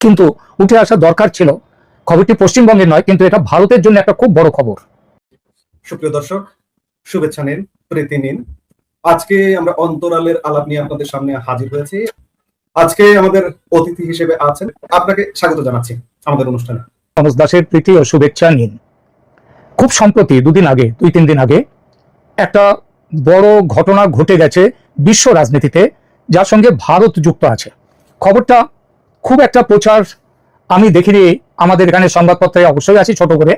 কিন্তু উঠে আসা দরকার ছিল। খবরটি পশ্চিমবঙ্গের নয়, কিন্তু এটা ভারতের জন্য একটা খুব বড় খবর। সুপ্রিয় দর্শক, শুভেচ্ছা নিন, প্রীতি নিন। আজকে আমরা অন্তরালের আলাপ নিয়ে আপনাদের সামনে হাজির হয়েছি। আজকে আমাদের অতিথি হিসেবে আছেন, আপনাকে স্বাগত জানাচ্ছি আমাদের অনুষ্ঠানে। তমস দাসের প্রীতি ও শুভেচ্ছা নিন। খুব সম্প্রতি দুই তিন দিন আগে একটা বড় ঘটনা ঘটে গেছে বিশ্ব রাজনীতিতে, যার সঙ্গে ভারত যুক্ত আছে। খবরটা খুব একটা প্রচার আমি দেখিনি আমাদের এখানে সংবাদপত্রে, অবশ্যই আছি ছোট করে,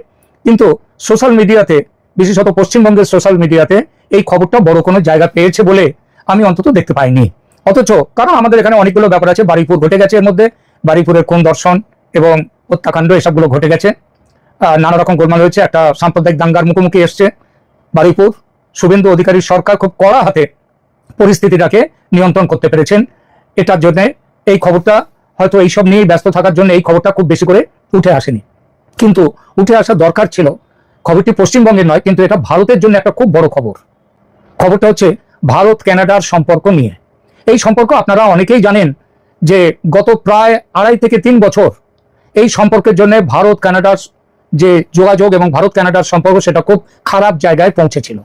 কিন্তু সোশ্যাল মিডিয়াতে, বিশেষত পশ্চিমবঙ্গের সোশ্যাল মিডিয়াতে এই খবরটা বড় কোনো জায়গা পেয়েছে বলে আমি অন্তত দেখতে পাইনি। অথচ কারণ আমাদের এখানে অনেকগুলো ব্যাপার আছে, বারুইপুর ঘটে গেছে, এর মধ্যে বারুইপুরের কোন দর্শন এবং হত্যাকাণ্ড এসবগুলো ঘটে গেছে, নানা রকম গোলমাল হয়েছে, একটা সাম্প্রদায়িক দাঙ্গার মুখোমুখি এসছে বারুইপুর। শুভেন্দু অধিকারীর সরকার খুব কড়া হাতে পরিস্থিতিটাকে নিয়ন্ত্রণ করতে পেরেছেন। এটার জন্য এই খবরটা হয়তো এইসব নিয়েই ব্যস্ত থাকার জন্য এই খবরটা খুব বেশি করে উঠে আসেনি, কিন্তু উঠে আসা দরকার ছিল। খবরটি পশ্চিমবঙ্গের নয়, কিন্তু এটা ভারতের জন্য একটা খুব বড় খবর। খবরটা হচ্ছে ভারত কানাডার সম্পর্ক নিয়ে। এই সম্পর্ক আপনারা অনেকেই জানেন যে গত প্রায় 2.5 থেকে 3 বছর এই সম্পর্কের জন্য ভারত কানাডার যে যোগাযোগ এবং ভারত কানাডার সম্পর্ক সেটা খুব খারাপ জায়গায় পৌঁছেছিল।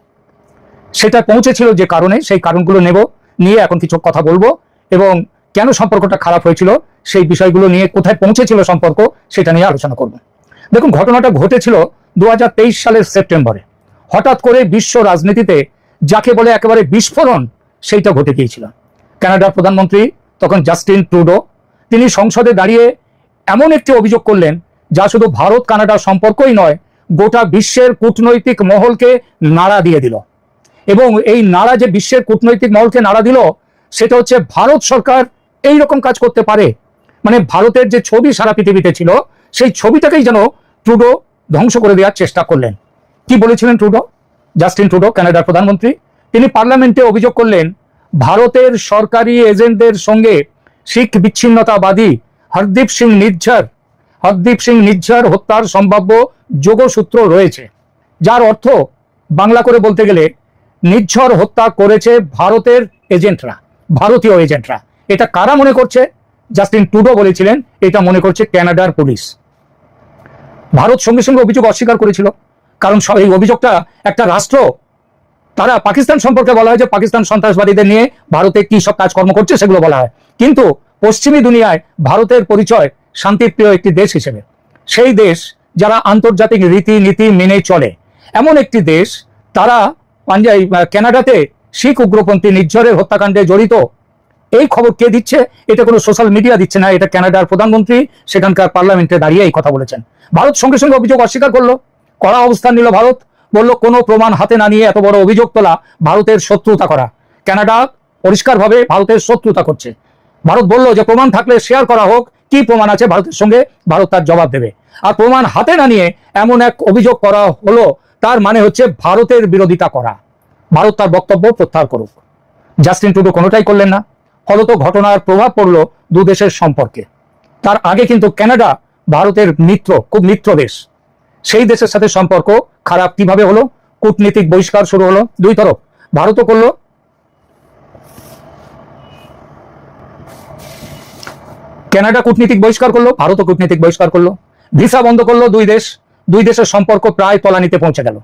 সেটা পৌঁছেছিল যে কারণে, সেই কারণগুলো নিয়ে এখন কিছু কথা বলবো, এবং কেন সম্পর্কটা খারাপ হয়েছিল সেই বিষয়গুলো নিয়ে, কোথায় পৌঁছেছিল সম্পর্ক সেটা নিয়ে আলোচনা করব। দেখুন, ঘটনাটা ঘটেছিল 2023 সালের সেপ্টেম্বরে। হঠাৎ করে বিশ্ব রাজনীতিতে যাকে বলে একেবারে বিস্ফোরণ, সেইটা ঘটে গিয়েছিল। কানাডার প্রধানমন্ত্রী তখন জাস্টিন ট্রুডো, তিনি সংসদে দাঁড়িয়ে এমন একটি অভিযোগ করলেন যা শুধু ভারত কানাডার সম্পর্কই নয়, গোটা বিশ্বের কূটনৈতিক মহলকে নাড়া দিয়ে দিল। এবং এই নাড়া যে বিশ্বের কূটনৈতিক মহলকে নাড়া দিল, সেটা হচ্ছে ভারত সরকার এই রকম কাজ করতে পারে। মানে ভারতের যে ছবি সারা পৃথিবীতে ছিল, সেই ছবিটাকেই যেন ট্রুডো ধ্বংস করে দেওয়ার চেষ্টা করলেন। কি বলেছিলেন ট্রুডো? জাস্টিন ট্রুডো, কানাডার প্রধানমন্ত্রী, তিনি পার্লামেন্টে অভিযোগ করলেন ভারতের সরকারি এজেন্টদের সঙ্গে শিখ বিচ্ছিন্নতাবাদী হরদীপ সিং নিজ্জার হত্যার সম্ভাব্য যোগসূত্র রয়েছে। যার অর্থ বাংলা করে বলতে গেলে, নিজ্ঝর হত্যা করেছে ভারতের এজেন্টরা, ভারতীয় এজেন্টরা। এটা কারা মনে করছে? জাস্টিন ট্রুডো বলেছিলেন এটা মনে করছে কানাডার পুলিশ। ভারত সঙ্গে সঙ্গে অভিযোগ অস্বীকার করেছিল, কারণ এই অভিযোগটা একটা রাষ্ট্র, তারা পাকিস্তান সম্পর্কে বলা হয় যে পাকিস্তান সন্ত্রাসবাদীদের নিয়ে ভারতে কি সব কাজকর্ম করছে সেগুলো বলা হয়, কিন্তু পশ্চিমী দুনিয়ায় ভারতের পরিচয় শান্তিপ্রিয় একটি দেশ হিসেবে। সেই দেশ যারা আন্তর্জাতিক রীতিনীতি মেনে চলে, এমন একটি দেশ, তারা কানাডাতে শিখ উগ্রপন্থী নিজ্ঝরের হত্যাকাণ্ডে জড়িত। এই খবর কে দিচ্ছে? এটা কোনো সোশ্যাল মিডিয়া দিচ্ছে না, এটা কানাডার প্রধানমন্ত্রী সেখানকার পার্লামেন্টে দাঁড়িয়ে এই কথা বলেছেন। ভারত সঙ্গে সঙ্গে অভিযোগ অস্বীকার করলো, কড়া অবস্থান নিল ভারত, বলল কোনো প্রমাণ হাতে না নিয়ে এত বড় অভিযোগ তোলা ভারতের শত্রুতা করা। কানাডা পরিষ্কারভাবে ভারতের শত্রুতা করছে। ভারত বলল যে প্রমাণ থাকলে শেয়ার করা হোক, কি প্রমাণ আছে ভারতের সঙ্গে, ভারত তার জবাব দেবে। আর প্রমাণ হাতে না নিয়ে এমন এক অভিযোগ করা হলো, তার মানে হচ্ছে ভারতের বিরোধিতা করা। ভারত তার বক্তব্য প্রত্যাহার করুক। জাস্টিন ট্রুডো কোনোটাই করলেন না। ফলত ঘটনার প্রভাব পড়লো দু দেশের সম্পর্কে। তার আগে কিন্তু কানাডা ভারতের মিত্র, খুব মিত্র দেশ। সেই দেশের সাথে সম্পর্ক খারাপ কিভাবে হলো? কূটনীতিক বহিষ্কার শুরু হলো দুই তরফ। ভারতও করলো, কানাডা কূটনীতিক বহিষ্কার করলো, ভারতও কূটনীতিক বহিষ্কার করলো, ভিসা বন্ধ করলো দুই দেশের সম্পর্ক প্রায় তলানিতে পৌঁছে গেল।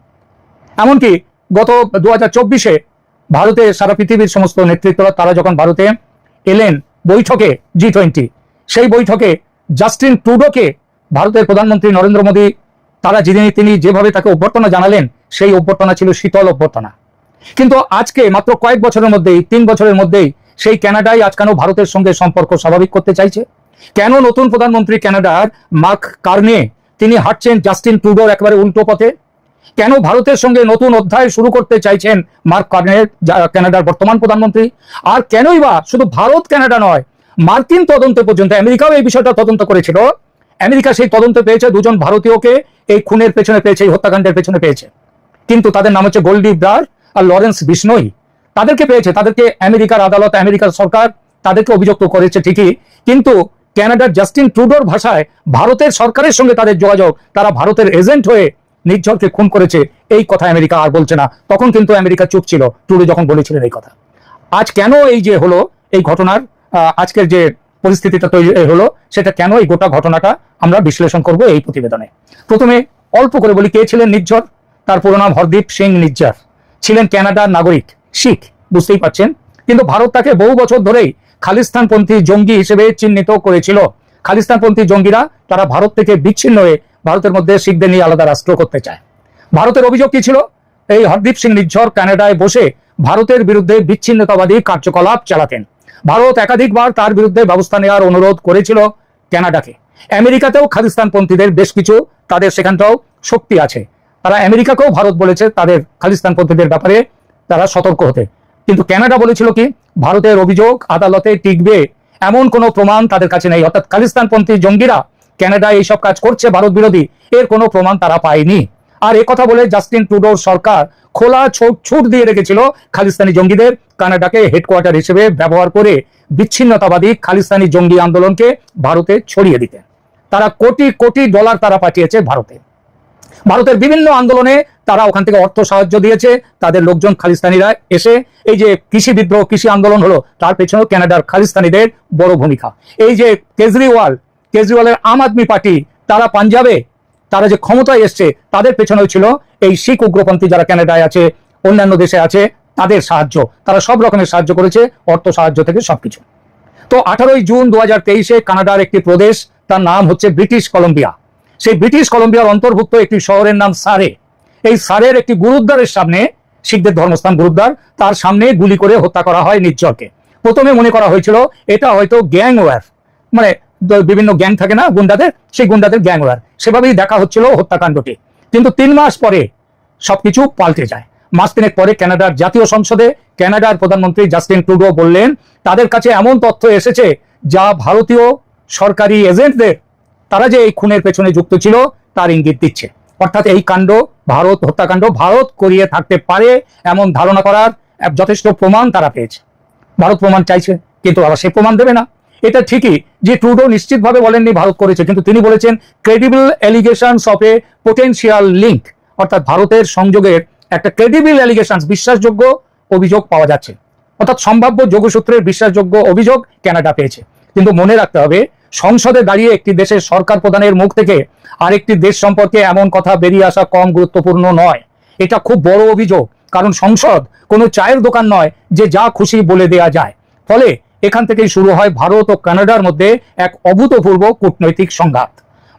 এমনকি গত 2024-এ ভারতে সারা পৃথিবীর সমস্ত নেতৃত্বরা তারা যখন ভারতে এলেন বৈঠকে, G20, সেই বৈঠকে জাস্টিন ট্রুডোকে ভারতের প্রধানমন্ত্রী নরেন্দ্র মোদী, তারা তিনি যেভাবে তাকে অভ্যর্থনা জানালেন, সেই অভ্যর্থনা ছিল শীতল অভ্যর্থনা। কিন্তু আজকে মাত্র কয়েক বছরের মধ্যেই, 3 বছরের মধ্যেই সেই কানাডাই আজ কেন ভারতের সঙ্গে সম্পর্ক স্বাভাবিক করতে চাইছে? কেন নতুন প্রধানমন্ত্রী কানাডার মার্ক কার্নে, তিনি হাঁটছেন জাস্টিন ট্রুডোর একেবারে উল্টো পথে? কেন ভারতের সঙ্গে নতুন অধ্যায় শুরু করতে চাইছেন মার্ক কার্নে, কানাডার বর্তমান প্রধানমন্ত্রী? আর কেনই বা শুধু ভারত কানাডা নয়, মার্কিন তদন্ত পর্যন্ত, আমেরিকাও এই বিষয়টা তদন্ত করেছিল। আমেরিকা সেই তদন্ত পেয়েছে, 2 জন ভারতীয়কে এই খুনের পেছনে পেয়েছে, এই হত্যাকাণ্ডের পেছনে পেয়েছে। কিন্তু তাদের নাম হচ্ছে গোল্ডি ব্রার আর লরেন্স বিশনোই। তাদেরকে পেয়েছে, তাদেরকে আমেরিকার আদালত, আমেরিকার সরকার তাদেরকে অভিযুক্ত করেছে ঠিকই, কিন্তু কানাডার জাস্টিন ট্রুডোর ভাষায় ভারতের সরকারের সঙ্গে তাদের যোগাযোগ, তারা ভারতের এজেন্ট হয়ে নির্ঝরকে খুন করেছে, এই কথা আমেরিকা আর বলছে না। তখন কিন্তু আমেরিকা চুপ ছিল ট্রুডো যখন বলেছিলেন এই কথা। আজ কেন এই যে হলো এই ঘটনার আজকের যে পরিস্থিতিটা তৈরি হলো, সেটা কেন, এই গোটা ঘটনাটা আমরা বিশ্লেষণ করব এই প্রতিবেদনে। প্রথমে অল্প করে বলি কে ছিলেন নির্ঝর। তার পুরো নাম হরদীপ সিং নির্ঝর, ছিলেন কানাডার নাগরিক, শিখ, বুঝতেই পারছেন। কিন্তু ভারত তাকে বহু বছর ধরেই খালিস্তানপন্থী জঙ্গি হিসেবে চিহ্নিত করেছিল। খালিস্তানপন্থী জঙ্গিরা তারা ভারত থেকে বিচ্ছিন্ন হয়ে ভারতের মধ্যে শিখদের নিয়ে আলাদা রাষ্ট্র করতে চায়। ভারতের অভিযোগ কি ছিল? এই হরদীপ সিং নির্ঝর কানাডায় বসে ভারতের বিরুদ্ধে বিচ্ছিন্নতাবাদী কার্যকলাপ চালাতেন। ভারত একাধিকবার তার বিরুদ্ধে ব্যবস্থা নেওয়ার অনুরোধ করেছিল কানাডাকে। আমেরিকাতেও খালিস্তানপন্থীদের বেশ কিছু, তাদের সেখানটাও শক্তি আছে। তারা আমেরিকাকেও ভারত বলেছে তাদের খালিস্তানপন্থীদের ব্যাপারে তারা সতর্ক হতে। কিন্তু কানাডা বলেছিল কি, ভারতের অভিযোগ আদালতে টিকবে এমন কোনো প্রমাণ তাদের কাছে নেই। অর্থাৎ খালিস্তানপন্থী জঙ্গিরা কানাডায় এইসব কাজ করছে ভারত বিরোধী, এর কোনো প্রমাণ তারা পায়নি। আর কথা বলে জাস্টিন ট্রুডোর সরকার খোলা ছুট দিয়ে রেখেছিল খালিস্তানি জঙ্গিদের কানাডাকে হেডকোয়ার্টার হিসেবে ব্যবহার করে বিচ্ছিন্নতাবাদী খালিস্তানি জঙ্গি আন্দোলনকে ভারতে ছড়িয়ে দিতে। তারা কোটি কোটি ডলার তারা পাঠিয়েছে ভারতে। ভারতের বিভিন্ন আন্দোলনে তারা ওখান থেকে অর্থ সাহায্য দিয়েছে। তাদের লোকজন খালিস্তানিরা এসে এই যে কৃষি বিদ্রোহ, কৃষি আন্দোলন হলো, তার পেছনেও কানাডার খালিস্তানিদের বড় ভূমিকা। এই যে কেজরিওয়ালের আম আদমি পার্টি, তারা পাঞ্জাবে তারা যে ক্ষমতায় এসছে, তাদের পেছনেও ছিল এই শিখ উগ্রপন্থী যারা কানাডায় আছে, অন্যান্য দেশে আছে, তাদের সাহায্য। তারা সব রকমের সাহায্য করেছে, অর্থ সাহায্য থেকে সবকিছু। তো 18 জুন 2023 কানাডার একটি প্রদেশ, তার নাম হচ্ছে ব্রিটিশ কলম্বিয়া। সেই ব্রিটিশ কলম্বিয়ার অন্তর্ভুক্ত একটি শহরের নাম সারে। এই সারের একটি গুরুদ্বারের সামনে, শিখদের ধর্মস্থান গুরুদ্বার, তার সামনে গুলি করে হত্যা করা হয় নির্ঝরকে। প্রথমে মনে করা হয়েছিল এটা হয়তো গ্যাং ওয়ার, মানে বিভিন্ন গ্যাং থাকে না গুন্ডাদের, সেই গুন্ডাদের গ্যাং ওয়ার, সেভাবেই দেখা হচ্ছিল হত্যাকাণ্ডটি। কিন্তু 3 মাস পরে সবকিছু পাল্টে যায়। মাস 3 পরে কানাডার জাতীয় সংসদে কানাডার প্রধানমন্ত্রী জাস্টিন ট্রুডো বললেন তাদের কাছে এমন তথ্য এসেছে যা ভারতীয় সরকারি এজেন্টদের, তারা যে এই খুনের পেছনে যুক্ত ছিল, তার ইঙ্গিত দিচ্ছে। অর্থাৎ এই কাণ্ড হত্যাকাণ্ড ভারত করিয়ে থাকতে পারে এমন ধারণা করার যথেষ্ট প্রমাণ তারা পেয়েছে। ভারত প্রমাণ চাইছে, কিন্তু আবার সে প্রমাণ দেবে না। এটা ঠিকই যে ট্রুডো নিশ্চিতভাবে বলেননি ভারত করেছে, কিন্তু তিনি বলেছেন credible allegations of A potential link, অর্থাৎ ভারতের সংযোগের একটা ক্রেডিবল এলিগেশনস, বিশ্বাসযোগ্য অভিযোগ পাওয়া যাচ্ছে। অর্থাৎ সম্ভাব্য যোগসূত্রের বিশ্বাসযোগ্য অভিযোগ কানাডা পেয়েছে। কিন্তু মনে রাখতে হবে, সংসদে দাঁড়িয়ে একটি দেশের সরকার প্রধানের মুখ থেকে আরেকটি দেশ সম্পর্কে এমন কথা বেরিয়ে আসা কম গুরুত্বপূর্ণ নয়। এটা খুব বড় অভিযোগ, কারণ সংসদ কোনো চায়ের দোকান নয় যে যা খুশি বলে দেয়া যায়। ফলে এখান থেকেই শুরু হয় ভারত ও কানাডার মধ্যে এক অভূতপূর্ব কূটনৈতিক সংঘাত।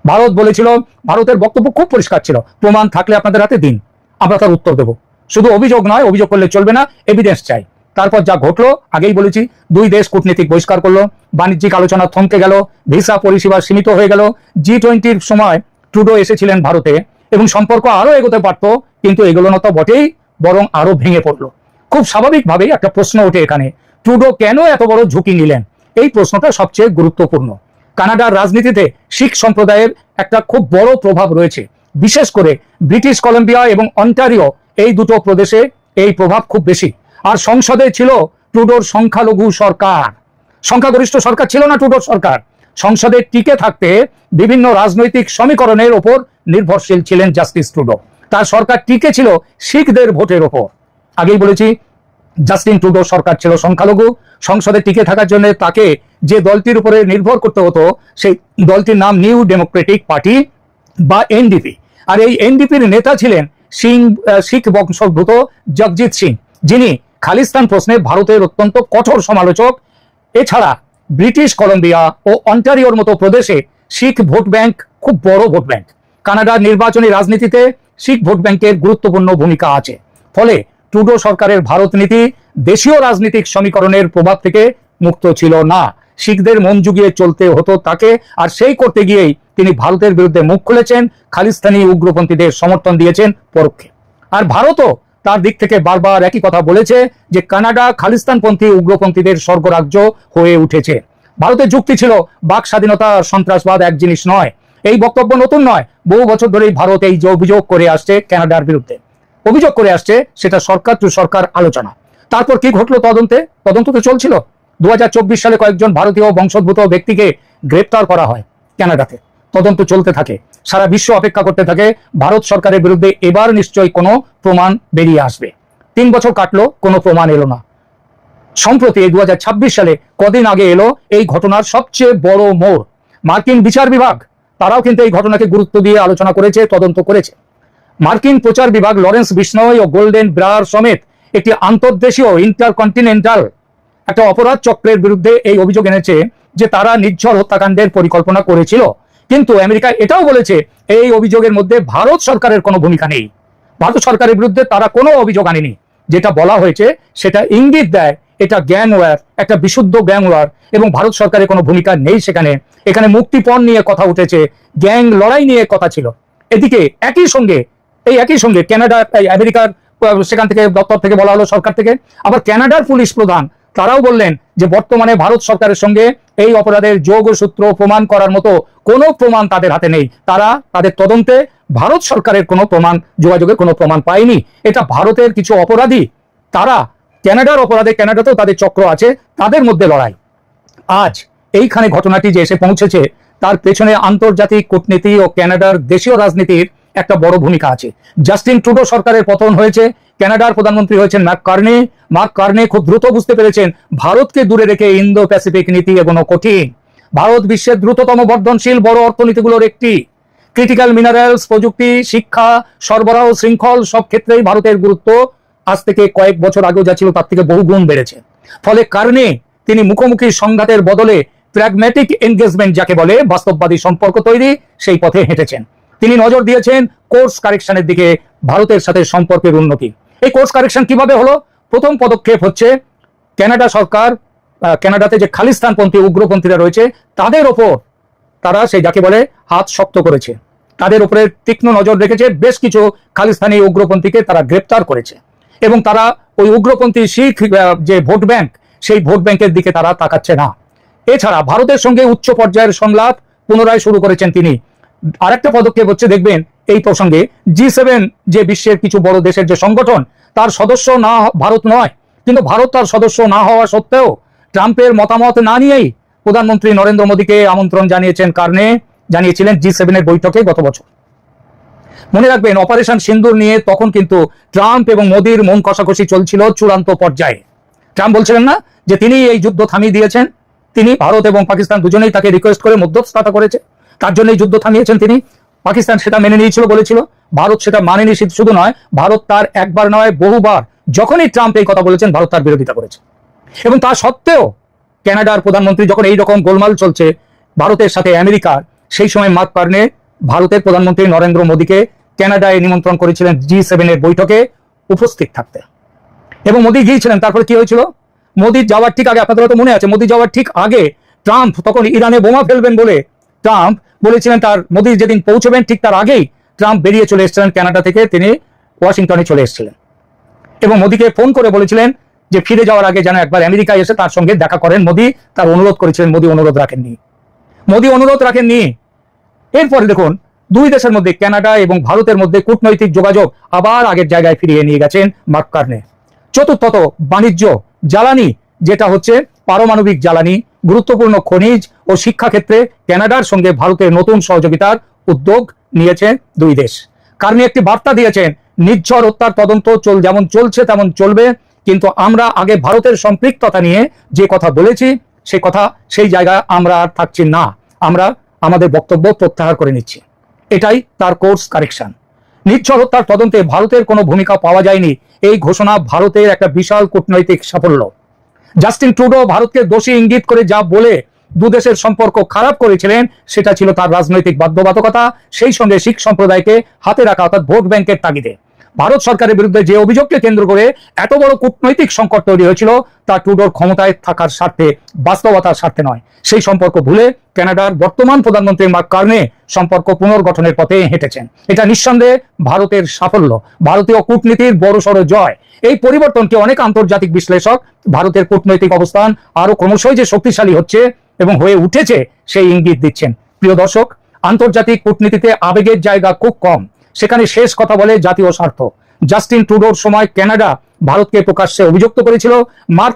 ভারত বলেছিল, ভারতের বক্তব্য খুব পরিষ্কার ছিল, প্রমাণ থাকলে আপনাদের হাতে দিন, আমরা তার উত্তর দেব। শুধু অভিযোগ নয়, অভিযোগ করলে চলবে না, এভিডেন্স চাই। তারপর যা ঘটলো আগেই বলেছি, 2 দেশ কূটনীতিক বহিষ্কার করলো, বাণিজ্যিক আলোচনা থমকে গেল, ভিসা পরিষেবা সীমিত হয়ে গেল। G20 সময় ট্রুডো এসেছিলেন ভারতে এবং সম্পর্ক আরো এগোতে পারত, কিন্তু এগুলো না তো বটেই, বরং আরো ভেঙে পড়লো। খুব স্বাভাবিকভাবেই একটা প্রশ্ন ওঠে এখানে, ট্রুডো কেন এত বড় ঝুঁকি নিলেন? এই প্রশ্নটা সবচেয়ে গুরুত্বপূর্ণ। কানাডার রাজনীতিতে শিখ সম্প্রদায়ের একটা খুব বড় প্রভাব রয়েছে, বিশেষ করে ব্রিটিশ কলম্বিয়া এবং অন্টারিও, এই দুটো প্রদেশে এই প্রভাব খুব বেশি। আর সংসদে ছিল ট্রুডোর সংখ্যালঘু সরকার, সংখ্যাগরিষ্ঠ সরকার ছিল না ট্রুডোর সরকার। সংসদে টিকে থাকতে বিভিন্ন রাজনৈতিক সমীকরণের ওপর নির্ভরশীল ছিলেন জাস্টিস ট্রুডো। তার সরকার টিকে ছিল শিখদের ভোটের ওপর। আগেই বলেছি, জাস্টিন ট্রুডো সরকার ছিল সংখ্যালঘু। সংসদে টিকে থাকার জন্য তাকে যে দলটির উপরে নির্ভর করতে হতো, সেই দলটির নাম নিউ ডেমোক্রেটিক পার্টি বা এনডিপি। আর এই এনডিপির নেতা ছিলেন শিখ বংশোদ্ভূত জগজিৎ সিং, যিনি খালিস্তান প্রশ্নে ভারতের অত্যন্ত কঠোর সমালোচক। এছাড়া ব্রিটিশ কলম্বিয়া ও অন্টারিওর মতো প্রদেশে শিখ ভোট ব্যাংক খুব বড় ভোট ব্যাংক। কানাডার নির্বাচনী রাজনীতিতে শিখ ভোট ব্যাংকের গুরুত্বপূর্ণ ভূমিকা আছে। ফলে ট্রুডো সরকারের ভারত নীতি দেশীয় রাজনৈতিক সমীকরণের প্রভাব থেকে মুক্ত ছিল না। শিখদের মন জুগিয়ে চলতে হতো তাকে, আর সেই করতে গিয়েই তিনি ভারতের বিরুদ্ধে মুখ খুলেছেন, খালিস্তানি উগ্রপন্থীদের সমর্থন দিয়েছেন পরোক্ষে। আর ভারতও তার দিক থেকে বারবার একই কথা বলেছে যে কানাডা খালিস্তানপন্থী উগ্রপন্থীদের স্বর্গরাজ্য হয়ে উঠেছে। ভারতের যুক্তি ছিল বাক স্বাধীনতা আর সন্ত্রাসবাদ এক জিনিস নয়। এই বক্তব্য নতুন নয়, বহু বছর ধরেই ভারত এই যে অভিযোগ করে আসছে কানাডার বিরুদ্ধে, অভিযোগ করে আসছে, সেটা সরকার টু সরকার আলোচনা। তারপর কি ঘটলো? তদন্ত তো চলছিল। 2024 সালে কয়েকজন ভারতীয় বংশোদ্ভূত ব্যক্তিকে গ্রেপ্তার করা হয় কানাডাতে। তদন্ত চলতে থাকে, সারা বিশ্ব অপেক্ষা করতে থাকে ভারত সরকারের বিরুদ্ধে এবার নিশ্চয়ই কোনো প্রমাণ বেরিয়ে আসবে। 3 বছর কাটলো, কোনো প্রমাণ এলো না। সম্প্রতি 2026 সালে কদিন আগে এলো এই ঘটনার সবচেয়ে বড় মোড়। মার্কিন বিচার বিভাগ তারাও কিন্তু এই ঘটনাকে গুরুত্ব দিয়ে আলোচনা করেছে, তদন্ত করেছে। মার্কিন প্রচার বিভাগ লরেন্স বিশনয় ও গোল্ডেন ব্রায়ার সমেত একটি আন্তর্দেশীয় ইন্টারকন্টিনেন্টাল একটা অপরাধ চক্রের বিরুদ্ধে এই অভিযোগ এনেছে যে তারা নির্ঝর হত্যাকাণ্ডের পরিকল্পনা করেছিল। কিন্তু আমেরিকা এটাও বলেছে এই অভিযোগের মধ্যে ভারত সরকারের কোনো ভূমিকা নেই। ভারত সরকারের বিরুদ্ধে তারা কোনো অভিযোগ আনেনি। যেটা বলা হয়েছে সেটা ইঙ্গিত দেয় এটা গ্যাংওয়্যার, একটা বিশুদ্ধ গ্যাংওয়্যার, এবং ভারত সরকারের কোনো ভূমিকা নেই সেখানে। এখানে মুক্তিপণ নিয়ে কথা উঠেছে, গ্যাং লড়াই নিয়ে কথা ছিল। এদিকে একই সঙ্গে কানাডা, আমেরিকার সেখান থেকে দপ্তর থেকে বলা হলো, সরকার থেকে, আবার কানাডার পুলিশ প্রধান তারাও বললেন যে বর্তমানে ভারত সরকারের সঙ্গে এই অপরাধের যোগসূত্র প্রমাণ করার মতো কোনো প্রমাণ তাদের হাতে নেই। তারা তাদের তদন্তে ভারত সরকারের কোনো প্রমাণ, যোগাযোগের কোনো প্রমাণ পায়নি। এটা ভারতের কিছু অপরাধী, তারা কানাডার অপরাধে, কানাডাতেও তাদের চক্র আছে, তাদের মধ্যে লড়াই। আজ এইখানে ঘটনাটি যে এসে পৌঁছেছে তার পেছনে আন্তর্জাতিক কূটনীতি ও কানাডার দেশীয় রাজনীতির একটা বড় ভূমিকা আছে। জাস্টিন ট্রুডো সরকারের পতন হয়েছে, কানাডার প্রধানমন্ত্রী হয়েছেন মার্ক কার্নে খুব দ্রুত বুঝতে পেরেছেন ভারতকে দূরে রেখে ইন্দো প্যাসিফিক নীতি এগোনো কঠিন। ভারত বিশ্বের দ্রুততম বর্ধনশীল বড় অর্থনীতিগুলোর একটি। ক্রিটিক্যাল মিনারেলস, প্রযুক্তি, শিক্ষা, সরবরাহ শৃঙ্খল সব ক্ষেত্রেই ভারতের গুরুত্ব আজ থেকে কয়েক বছর আগেও যা ছিল তার থেকে বহু গুণ বেড়েছে। ফলে কার্নে তিনি মুখোমুখি সংঘাতের বদলে প্র্যাগম্যাটিক এনগেজমেন্ট যাকে বলে, বাস্তববাদী সম্পর্ক তৈরি, সেই পথে হেঁটেছেন। তিনি নজর দিয়েছেন কোর্স কারেকশনের দিকে, ভারতের সাথে সম্পর্কের উন্নতি। এই কোর্স কারেকশন কিভাবে হলো? প্রথম পদক্ষেপ হচ্ছে কানাডা সরকার কানাডাতে যে খালিস্তানপন্থী উগ্রপন্থীরা রয়েছে তাদের ওপর তারা সেই যাকে বলে হাত শক্ত করেছে, তাদের উপরে তীক্ষ্ণ নজর রেখেছে। বেশ কিছু খালিস্তানি উগ্রপন্থীকে তারা গ্রেপ্তার করেছে এবং তারা ওই উগ্রপন্থী শিখ যে ভোট ব্যাংক, সেই ভোট ব্যাংকের দিকে তারা তাকাচ্ছে না। এছাড়া ভারতের সঙ্গে উচ্চ পর্যায়ের সংলাপ পুনরায় শুরু করেছেন তিনি। আরেকটা পদক্ষেপ হচ্ছে, দেখবেন এই প্রসঙ্গে, G7 যে বিশ্বের কিছু বড় দেশের যে সংগঠন, তার সদস্য না ভারত নয়, কিন্তু ভারত তার সদস্য না হওয়া সত্ত্বেও ট্রাম্পের মতামত না নিয়েই প্রধানমন্ত্রী নরেন্দ্র মোদীকে আমন্ত্রণ জানিয়েছেন কার্নে, জানিয়েছিলেন G7 এর বৈঠকে গত বছর। মনে রাখবেন অপারেশন সিন্দুর নিয়ে তখন কিন্তু ট্রাম্প এবং মোদীর মন কষাকষি চলছিল চূড়ান্ত পর্যায়ে। ট্রাম্প বলছিলেন না যে তিনি এই যুদ্ধ থামিয়ে দিয়েছেন, তিনি ভারত এবং পাকিস্তান দুজনেই তাকে রিকোয়েস্ট করে মধ্যস্থতা করেছে, তার জন্য এই যুদ্ধ থামিয়েছেন তিনি। পাকিস্তান সেটা মেনে নিয়েছিল বলেছিল, ভারত সেটা মানেনি। শুধু নয়, ভারত তার একবার নয় বহুবার, যখনই ট্রাম্প এই কথা বলেছেন ভারত তার বিরোধিতা করেছে। এবং তা সত্ত্বেও কানাডার প্রধানমন্ত্রী যখন এই রকম গোলমাল চলছে ভারতের সাথে আমেরিকার, সেই সময় মার্ক কার্নে ভারতের প্রধানমন্ত্রী নরেন্দ্র মোদীকে কানাডায় নিমন্ত্রণ করেছিলেন G7 এর বৈঠকে উপস্থিত থাকতে, এবং মোদী গিয়েছিলেন। তারপরে কি হয়েছিল? মোদী যাওয়ার ঠিক আগে, আপনাদের হয়তো মনে আছে, মোদী যাওয়ার ঠিক আগে ট্রাম্প তখন ইরানে বোমা ফেলবেন বলে ট্রাম্প বলেছিলেন, তার মোদী যেদিন পৌঁছবেন ঠিক তার আগেই ট্রাম্প বেরিয়ে চলে এসেছিলেন কানাডা থেকে, তিনি ওয়াশিংটনে চলে এসেছিলেন এবং মোদীকে ফোন করে বলেছিলেন যে ফিরে যাওয়ার আগে যেন একবার আমেরিকায় এসে তার সঙ্গে দেখা করেন। মোদী তার অনুরোধ করেছিলেন, মোদী অনুরোধ রাখেননি। এরপরে দেখুন দুই দেশের মধ্যে, কানাডা এবং ভারতের মধ্যে কূটনৈতিক যোগাযোগ আবার আগের জায়গায় ফিরিয়ে নিয়ে গেছেন মার্ক কার্নে। চতুর্থত, বাণিজ্য, জ্বালানি, যেটা হচ্ছে পারমাণবিক জ্বালানি, গুরুত্বপূর্ণ খনিজ ও শিক্ষা ক্ষেত্রে কানাডার সঙ্গে ভারতের নতুন সহযোগিতার উদ্যোগ নিয়েছে দুই দেশ। কার্নে একটি বার্তা দিয়েছেন, নির্ঝর হত্যার তদন্ত যেমন চলছে তেমন চলবে, কিন্তু আমরা আগে ভারতের সম্পৃক্ততা নিয়ে যে কথা বলেছি সেই জায়গায় আমরা আর থাকছি না, আমরা আমাদের বক্তব্য প্রত্যাহার করে নিচ্ছি। এটাই তার কোর্স কারেকশন। নির্ঝর হত্যার তদন্তে ভারতের কোনো ভূমিকা পাওয়া যায়নি, এই ঘোষণা ভারতের একটা বিশাল কূটনৈতিক সাফল্য। জাস্টিন ট্রুডো ভারতকে দোষী ইঙ্গিত করে যা বলে দুদেশের সম্পর্ক খারাপ করেছিলেন সেটা ছিল তার রাজনৈতিক বাধ্যবাধকতা, সেই সঙ্গে শিখ সম্প্রদায়কে হাতে রাখা, অর্থাৎ ভোট ব্যাংকের তাগিদে। ভারত সরকারের বিরুদ্ধে যে অভিযোগকে কেন্দ্র করে এত বড় কূটনৈতিক সংকট তৈরি হয়েছিল তা ট্রুডোর ক্ষমতায় থাকার স্বার্থে, বাস্তবতার স্বার্থে নয়। সেই সম্পর্ক ভুলে কানাডার বর্তমান প্রধানমন্ত্রী মার্ক কার্নে সম্পর্ক পুনর্গঠনের পথে হেঁটেছেন। এটা নিঃসন্দেহে ভারতের সাফল্য, ভারতীয় কূটনীতির বড়সড় জয়। এই পরিবর্তনকে অনেক আন্তর্জাতিক বিশ্লেষক ভারতের কূটনৈতিক অবস্থান আরো ক্রমশই যে শক্তিশালী হচ্ছে এবং হয়ে উঠেছে সেই ইঙ্গিত দিচ্ছেন। প্রিয় দর্শক, আন্তর্জাতিক কূটনীতিতে আবেগের জায়গা খুব কম, সেখানে শেষ কথা বলে জাতীয় স্বার্থ। জাস্টিন ট্রুডোর সময় কানাডা ভারতকে প্রকাশ্যে অভিযুক্ত করেছিল, মার্ক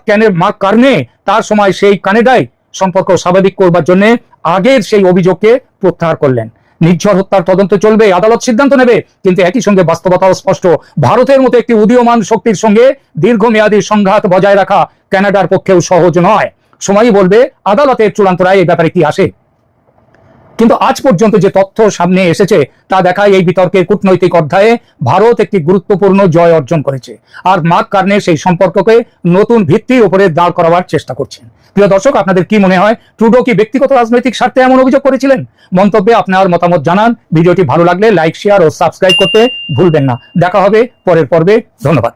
কার্নে তার সময় সেই কানাডায় সম্পর্ক স্বাভাবিক করবার জন্য আগের সেই অভিযোগকে প্রত্যাহার করলেন। নির্ঝর হত্যার তদন্ত চলবে, আদালত সিদ্ধান্ত নেবে, কিন্তু একই সঙ্গে বাস্তবতাও স্পষ্ট। ভারতের মতো একটি উদীয়মান শক্তির সঙ্গে দীর্ঘমেয়াদী সংঘাত বজায় রাখা কানাডার পক্ষেও সহজ নয়। সময়ই বলবে আদালতের চূড়ান্ত রায় এই ব্যাপারে কি আসে। কিন্তু আজ পর্যন্ত যে তথ্য সামনে এসেছে তা দেখায় এই বিতর্কের কূটনৈতিক অধ্যায়ে ভারত একটি গুরুত্বপূর্ণ জয় অর্জন করেছে, আর মার্ক কার্নে সেই সম্পর্ককে নতুন ভিত্তির উপরে দাঁড় করাবার চেষ্টা করছেন। প্রিয় দর্শক, আপনাদের কি মনে হয়, ট্রুডো কি ব্যক্তিগত রাজনৈতিক স্বার্থে এমন অভিযোগ করেছিলেন? মন্তব্যে আপনার মতামত জানান। ভিডিওটি ভালো লাগলে লাইক, শেয়ার ও সাবস্ক্রাইব করতে ভুলবেন না। দেখা হবে পরের পর্বে। ধন্যবাদ।